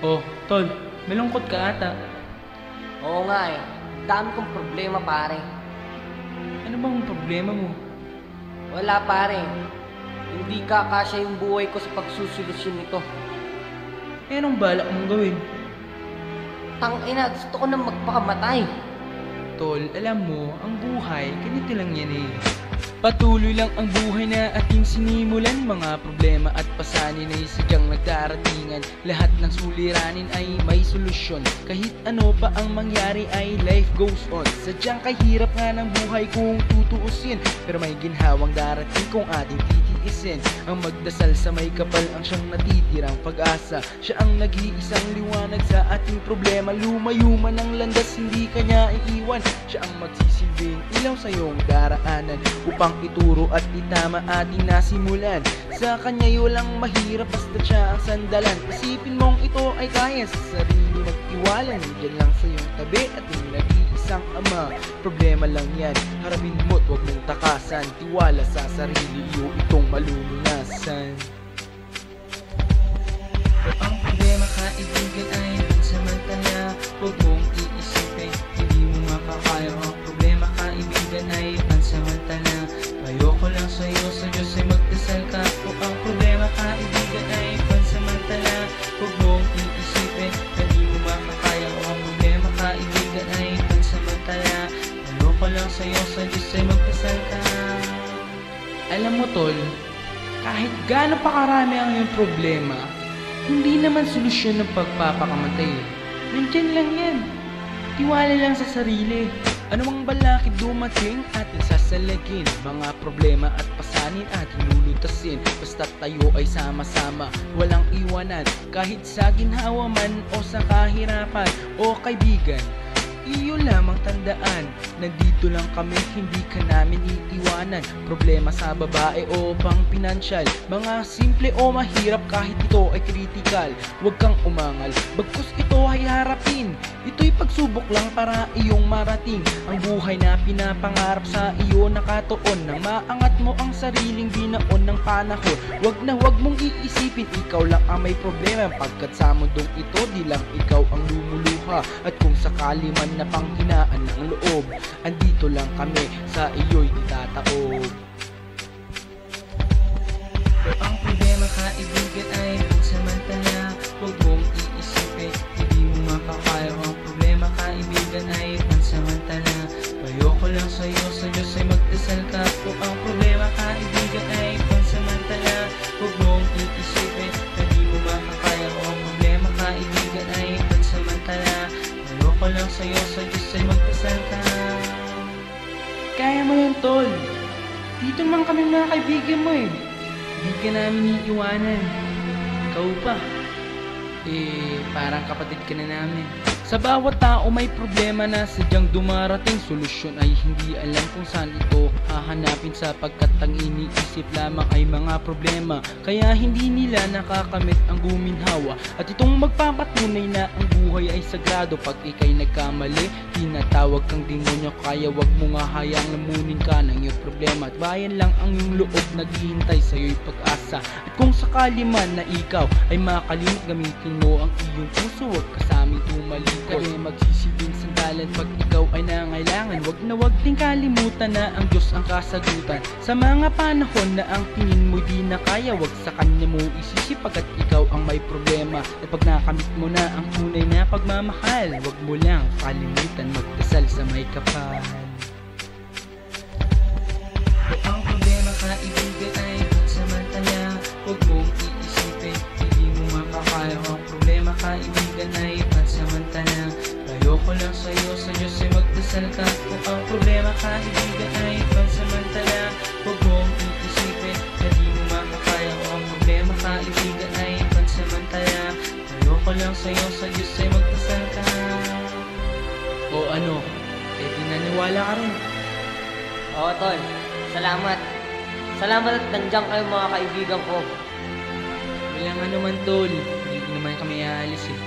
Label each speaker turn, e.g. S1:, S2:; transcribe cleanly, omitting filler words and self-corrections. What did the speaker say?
S1: Oh, tol, malungkot ka ata.
S2: Oo nga eh. Dami kong problema pare.
S1: Ano bang problema mo?
S2: Wala pare. Hindi kakasya yung buhay ko sa pagsusolusyon nito.
S1: Eh, anong balak mong gawin?
S2: Tangina, gusto ko na magpakamatay.
S1: Tol, alam mo, ang buhay, ganito lang yan eh. Patuloy lang ang buhay na ating sinimulan. Mga problema at pasanin ay sadyang nagdaratingan. Lahat ng suliranin ay may solusyon. Kahit ano pa ang mangyari ay life goes on. Sadyang kahirap nga ng buhay kung tutuusin, pero may ginhawang darating kung ating titiisin. Ang magdasal sa may kapal ang siyang natitirang pag-asa. Siya ang nag-iisang liwanag sa ating problema. Lumayo man ang landas, hindi kanya iiwan. Siya ang magsisilbing ilaw sa iyong daraanan, upang ituro at itama ating nasimulan. Sa kanya'y walang mahirap, basta siya ang sandalan. Isipin mong ito ay kaya sa sarili magtiwala. Nandiyan lang sa iyong tabi ating nag-iisang ama. Problema lang yan, harapin mo't huwag mong takasan. Tiwala sa sarili, iyo itong malulunasan. Ang problema kaibigan ay pansamantala, huwag mong iisipin, hindi mo makakaya. Ang problema kaibigan ay pansamantala. Ayoko lang sa'yo, sa Diyos ay magdasal ka. Kung ang problema kaibigan ay pansamantala, huwag mong iisipin, hindi mo makakaya. Kung ang problema kaibigan ay pansamantala, ayoko lang sa'yo, sa Diyos ay magdasal ka. Alam mo tol, kahit gaano pa karami ang iyong problema, hindi naman solusyon ng pagpapakamatay. Nandyan lang yan. Tiwala lang sa sarili. Anumang balakid dumating atin sasalagin. Mga problema at pasanin ating lulutasin. Basta tayo ay sama-sama, walang iwanan. Kahit sa ginhawa man o sa kahirapan. O kaibigan, iyo lamang tandaan, nandito lang kami, hindi ka namin iiwanan. Problema sa babae o pang pinansyal, mga simple o mahirap, kahit ito ay critical, huwag kang umangal, bagkus ito ay harapin. Ito'y pagsubok lang para iyong marating ang buhay na pinapangarap sa iyo nakatuon. Nang maangat mo ang sariling binaon ng panahon, huwag na huwag mong iisipin ikaw lang ang may problema, pagkat sa mundong ito di lang ikaw ang lumuluha. At kung sakali man na panghinaan ng loob, andito lang kami, sa iyo'y itataob. Ang problema kaibigan ay pansamantala, huwag mong iisipin, hindi mo makakaya. Ang problema kaibigan ay pansamantala, ayoko lang sa'yo, sa Diyos ay magdasal ka. Kung ang problema kaibigan ay pansamantala, huwag mong iisipin, hindi mo makakaya. Ang problema kaibigan ay pansamantala, ayoko lang sa'yo, sa Diyos ay magdasal ka. Kaya mo yan tol, dito naman kami mga kaibigan mo eh. Hindi ka namin iiwanan. Ikaw pa, parang kapatid ka na namin. Sa bawat tao may problema na sadyang dumarating, solusyon ay hindi alam kung saan ito hahanapin, sapagkat ang iniisip lamang ay mga problema. Kaya hindi nila nakakamit ang guminhawa, at itong magpapatunay na ang buhay ay sagrado. Pag ikay nagkamali, tinatawag kang demonyo, kaya wag mo nga hayang lamunin ka ng iyong problema. At bayan lang ang iyong loob, naghihintay sa iyo'y pag-asa. At kung sakali man na ikaw ay makalimot, gamitin mo ang iyong puso, wag ka sa aming tumalikod. Kaya magsisilbing sandalan pag ikaw ay nangailangan. Wag na wag din kalimutan na ang Diyos ang kasagutan. Sa mga panahon na ang tingin mo di na kaya, wag sa kanya mo isisi, pagkat ikaw ang may problema. At pag nakamit mo na ang tunay na pagmamahal, wag mo lang kalimutan magdasal sa may kapal. Ang problema kaibigan ay pansamantala, huwag mong iisipin, hindi mo makakaya. Ang problema kaibigan ay pansamantala, ayoko lang sa'yo, sa Diyos ay magdasal ka. Kung ang problema kaibigan ay pansamantala, huwag mong iisipin, hindi mo makakaya. Kung ang problema kaibigan ay pansamantala, ayoko lang sa'yo, sa Diyos ay magdasal ka. O ano, naniwala ka rin?
S2: Oo tol, salamat. Salamat at nandiyan kayo mga kaibigan ko.
S1: Walang ano man tol, hindi naman kami aalis eh.